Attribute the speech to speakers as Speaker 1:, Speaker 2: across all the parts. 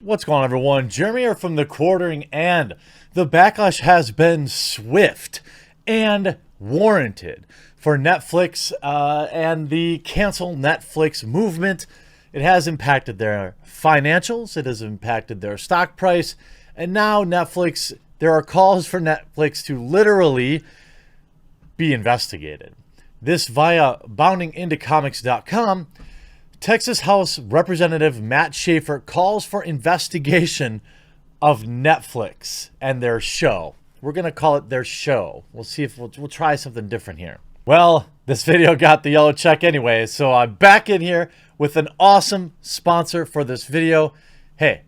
Speaker 1: What's going on, everyone? Jeremy here from The Quartering, and the backlash has been swift and warranted for Netflix and the cancel Netflix movement. It has impacted their financials, it has impacted their stock price, and now Netflix, there are calls for Netflix to literally be investigated. This via boundingintocomics.com. Texas House Representative Matt Schaefer calls for investigation of Netflix and their show. We're going to call it their show. We'll see if we'll try something different here. Well, this video got the yellow check anyway, so I'm back in here with an awesome sponsor for this video. Hey,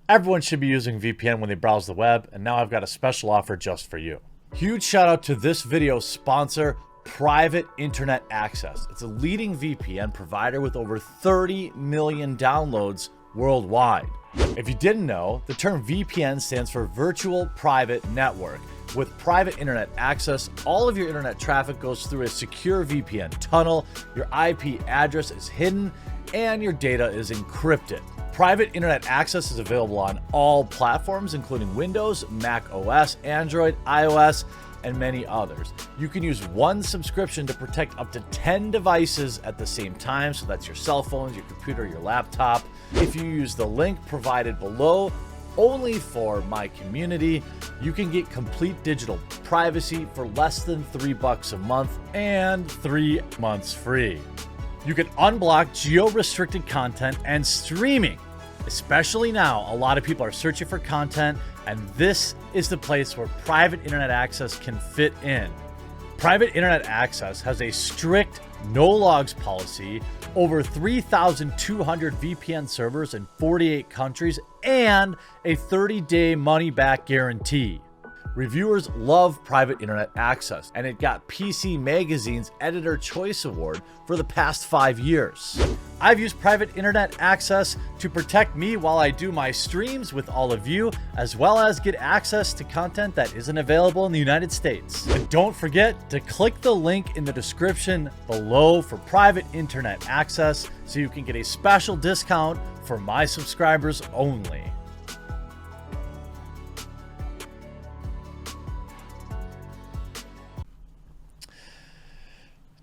Speaker 1: everyone should be using VPN when they browse the web, and now I've got a special offer just for you. Huge shout out to this video's sponsor, Private Internet Access. It's a leading VPN provider with over 30 million downloads worldwide. If you didn't know, the term VPN stands for Virtual Private Network. With Private Internet Access, all of your internet traffic goes through a secure VPN tunnel, your IP address is hidden, and your data is encrypted. Private Internet Access is available on all platforms, including Windows, Mac OS, Android, iOS, and many others. You can use one subscription to protect up to 10 devices at the same time, so that's your cell phones, your computer, your laptop. If you use the link provided below, only for my community, you can get complete digital privacy for less than $3 a month and 3 months free. You can unblock geo-restricted content and streaming. Especially now, a lot of people are searching for content, and this is the place where Private Internet Access can fit in. Private Internet Access has a strict no logs policy, over 3,200 VPN servers in 48 countries, and a 30-day money-back guarantee. Reviewers love Private Internet Access, and it got PC Magazine's Editor Choice Award for the past 5 years. I've used Private Internet Access to protect me while I do my streams with all of you, as well as get access to content that isn't available in the United States. And don't forget to click the link in the description below for Private Internet Access so you can get a special discount for my subscribers only.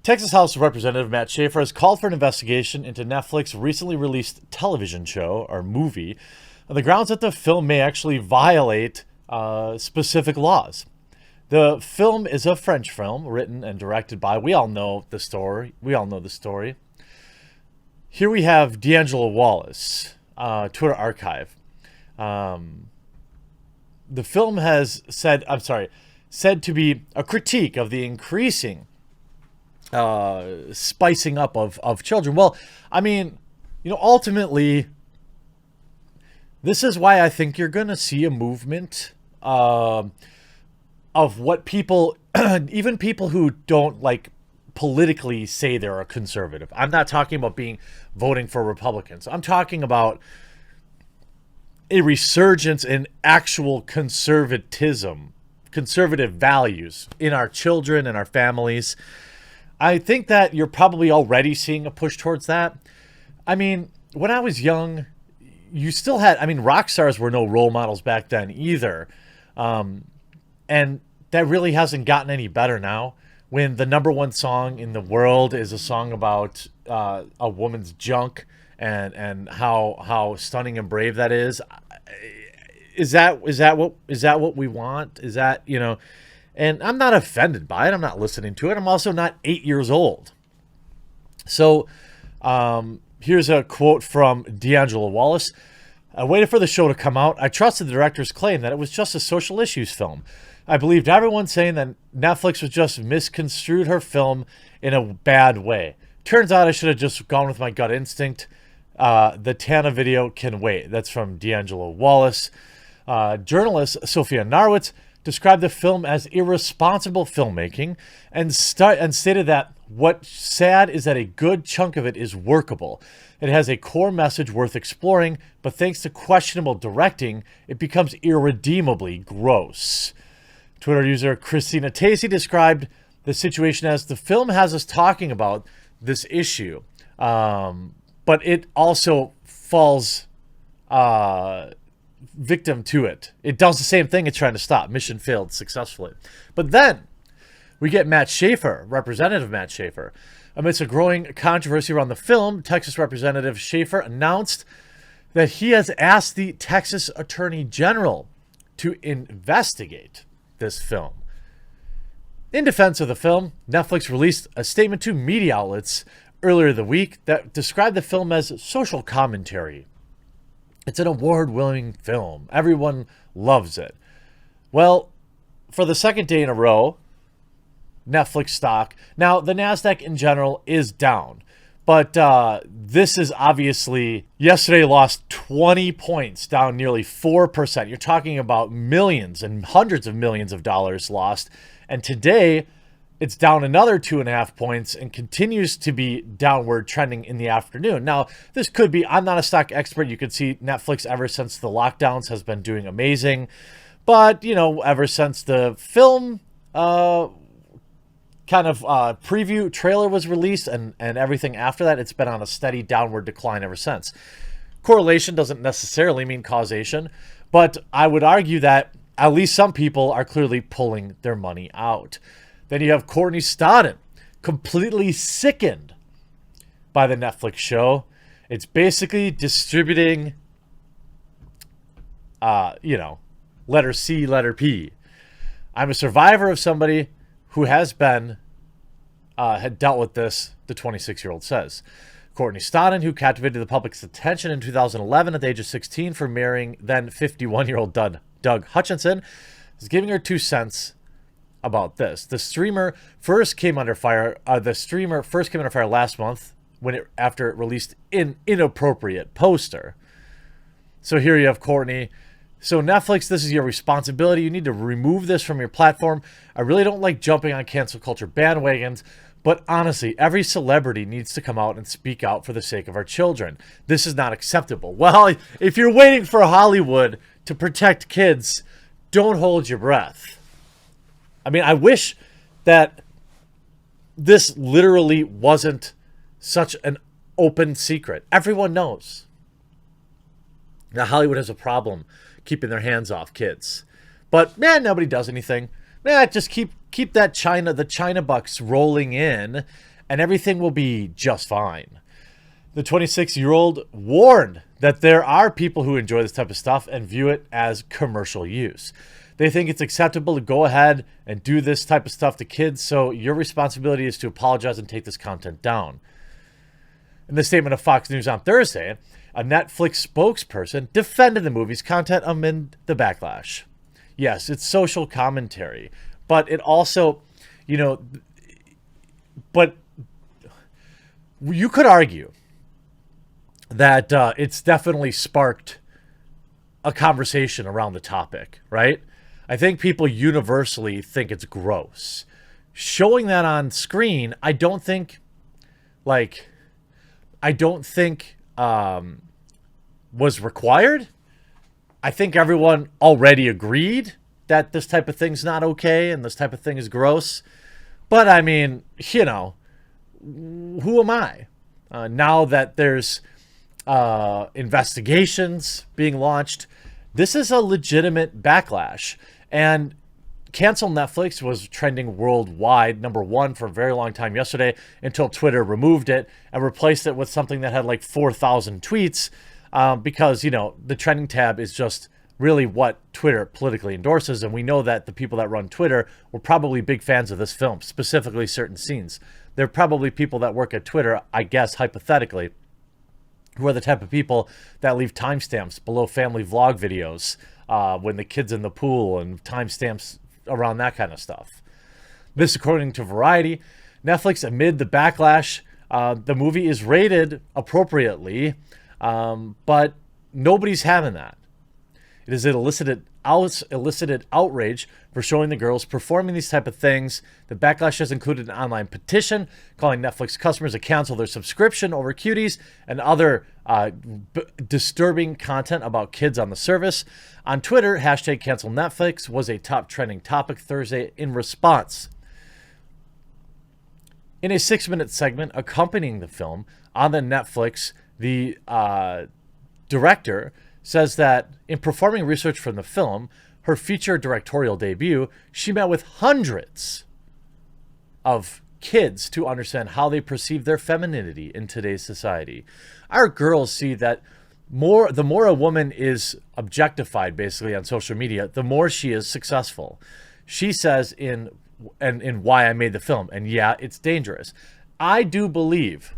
Speaker 1: Texas House Representative Matt Schaefer has called for an investigation into Netflix's recently released television show or movie on the grounds that the film may actually violate specific laws. The film is a French film written and directed by, we all know the story. Here we have D'Angelo Wallace, Twitter archive. The film has said to be a critique of the increasing spicing up of children. Well, I mean, ultimately, this is why I think you're going to see a movement of what people, even people who don't politically say they're a conservative. I'm not talking about voting for Republicans. I'm talking about a resurgence in actual conservatism, conservative values in our children and our families. I think that you're probably already seeing a push towards that. I mean, when I was young, you still had, rock stars were no role models back then either. And that really hasn't gotten any better now. When the #1 song in the world is a song about a woman's junk and how stunning and brave that is. Is that what we want? Is that, And I'm not offended by it. I'm not listening to it. I'm also not 8 years old. So here's a quote from D'Angelo Wallace. I waited for the show to come out. I trusted the director's claim that it was just a social issues film. I believed everyone saying that Netflix was just misconstrued her film in a bad way. Turns out I should have just gone with my gut instinct. The Tana video can wait. That's from D'Angelo Wallace. Journalist Sophia Narwitz described the film as irresponsible filmmaking and stated that what's sad is that a good chunk of it is workable. It has a core message worth exploring, but thanks to questionable directing, it becomes irredeemably gross. Twitter user Christina Tacey described the situation as the film has us talking about this issue, but it also falls victim to it. It does the same thing it's trying to stop. Mission failed successfully. But then we get Matt Schaefer, Representative Matt Schaefer. Amidst a growing controversy around the film, Texas Representative Schaefer announced that he has asked the Texas Attorney General to investigate this film. In defense of the film, Netflix released a statement to media outlets earlier the week that described the film as social commentary. It's an award-winning film. Everyone loves it. Well, for the second day in a row, Netflix stock. Now, the NASDAQ in general is down. But this is obviously, yesterday lost 20 points, down nearly 4%. You're talking about millions and hundreds of millions of dollars lost. And today, it's down another 2.5 points and continues to be downward trending in the afternoon. Now, this could be, I'm not a stock expert. You could see Netflix ever since the lockdowns has been doing amazing. But, you know, ever since the film preview trailer was released and everything after that, it's been on a steady downward decline ever since. Correlation doesn't necessarily mean causation, but I would argue that at least some people are clearly pulling their money out. Then you have Courtney Stodden, completely sickened by the Netflix show. It's basically distributing, letter C, letter P. I'm a survivor of somebody who has been, had dealt with this, the 26-year-old says. Courtney Stodden, who captivated the public's attention in 2011 at the age of 16 for marrying then 51-year-old Doug Hutchinson, is giving her 2 cents about this. The streamer first came under fire. Last month after it released an inappropriate poster. So here you have Courtney. So Netflix, this is your responsibility. You need to remove this from your platform. I really don't like jumping on cancel culture bandwagons, but honestly, every celebrity needs to come out and speak out for the sake of our children. This is not acceptable. Well, if you're waiting for Hollywood to protect kids, don't hold your breath. I mean, I wish that this literally wasn't such an open secret. Everyone knows that Hollywood has a problem keeping their hands off kids. But, man, nobody does anything. Man, just keep the China bucks rolling in, and everything will be just fine. The 26-year-old warned that there are people who enjoy this type of stuff and view it as commercial use. They think it's acceptable to go ahead and do this type of stuff to kids, so your responsibility is to apologize and take this content down. In the statement of Fox News on Thursday, a Netflix spokesperson defended the movie's content amid the backlash. Yes, it's social commentary, but it also, but you could argue that it's definitely sparked a conversation around the topic, right? I think people universally think it's gross. Showing that on screen, I don't think was required. I think everyone already agreed that this type of thing's not okay and this type of thing is gross. But I mean, who am I? Now that there's investigations being launched, this is a legitimate backlash. And cancel Netflix was trending worldwide, #1 for a very long time yesterday, until Twitter removed it and replaced it with something that had like 4,000 tweets because, the trending tab is just really what Twitter politically endorses. And we know that the people that run Twitter were probably big fans of this film, specifically certain scenes. They're probably people that work at Twitter, I guess, hypothetically, who are the type of people that leave timestamps below family vlog videos when the kid's in the pool and timestamps around that kind of stuff. This, according to Variety. Netflix, amid the backlash, the movie is rated appropriately, but nobody's having that. It has elicited outrage for showing the girls performing these type of things. The backlash has included an online petition calling Netflix customers to cancel their subscription over cuties and other disturbing content about kids on the service. On Twitter, #CancelNetflix was a top trending topic Thursday in response. In a 6-minute segment accompanying the film on the Netflix, the director says that in performing research from the film, her feature directorial debut, she met with hundreds of kids to understand how they perceive their femininity in today's society. Our girls see that the more a woman is objectified basically on social media, the more she is successful. She says in Why I Made the Film, and yeah, it's dangerous. I do believe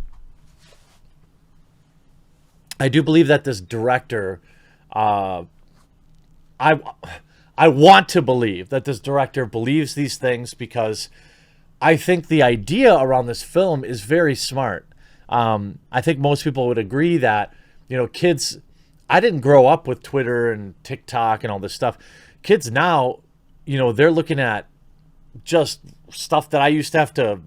Speaker 1: that this director, I want to believe that this director believes these things, because I think the idea around this film is very smart. I think most people would agree that, kids, I didn't grow up with Twitter and TikTok and all this stuff. Kids now, they're looking at just stuff that I used to have to,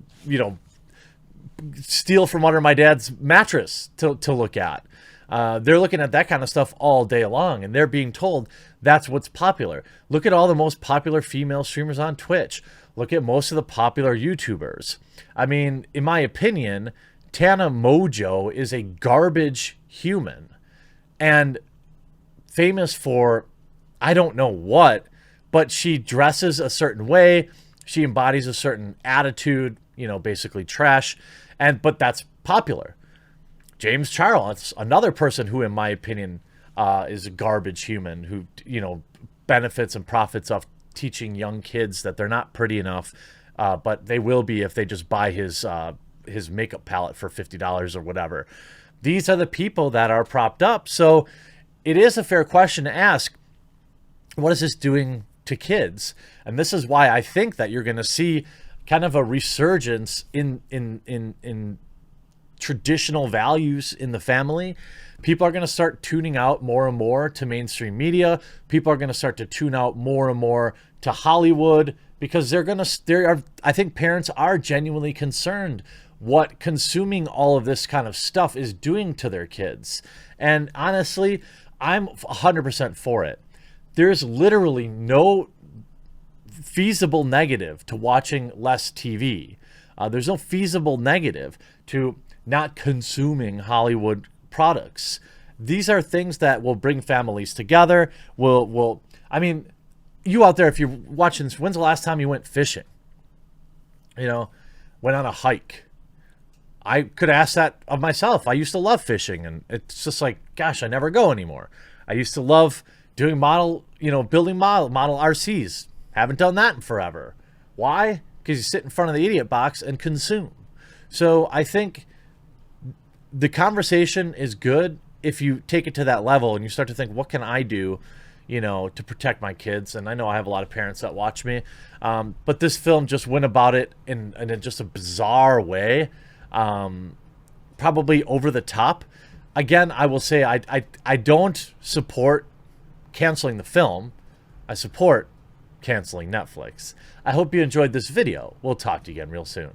Speaker 1: steal from under my dad's mattress to look at. They're looking at that kind of stuff all day long, and they're being told that's what's popular. Look at all the most popular female streamers on Twitch. Look at most of the popular YouTubers. I mean, in my opinion, Tana Mojo is a garbage human and famous for, I don't know what, but she dresses a certain way. She embodies a certain attitude, basically trash. But that's popular. James Charles, another person who, in my opinion, is a garbage human who, benefits and profits off teaching young kids that they're not pretty enough, but they will be if they just buy his makeup palette for $50 or whatever. These are the people that are propped up. So it is a fair question to ask, what is this doing to kids? And this is why I think that you're going to see kind of a resurgence in traditional values in the family. People are going to start tuning out more and more to mainstream media. People are going to start to tune out more and more to Hollywood, because I think parents are genuinely concerned what consuming all of this kind of stuff is doing to their kids. And honestly, I'm 100% for it. There's literally no feasible negative to watching less TV. There's no feasible negative to not consuming Hollywood products. These are things that will bring families together. I mean, you out there, if you're watching this, when's the last time you went fishing? Went on a hike? I could ask that of myself. I used to love fishing, and it's just like, gosh, I never go anymore. I used to love doing building model RCs. Haven't done that in forever. Why? Because you sit in front of the idiot box and consume. So I think the conversation is good if you take it to that level and you start to think, what can I do, to protect my kids? And I know I have a lot of parents that watch me, but this film just went about it in just a bizarre way, probably over the top. Again, I will say I don't support canceling the film. I support canceling Netflix. I hope you enjoyed this video. We'll talk to you again real soon.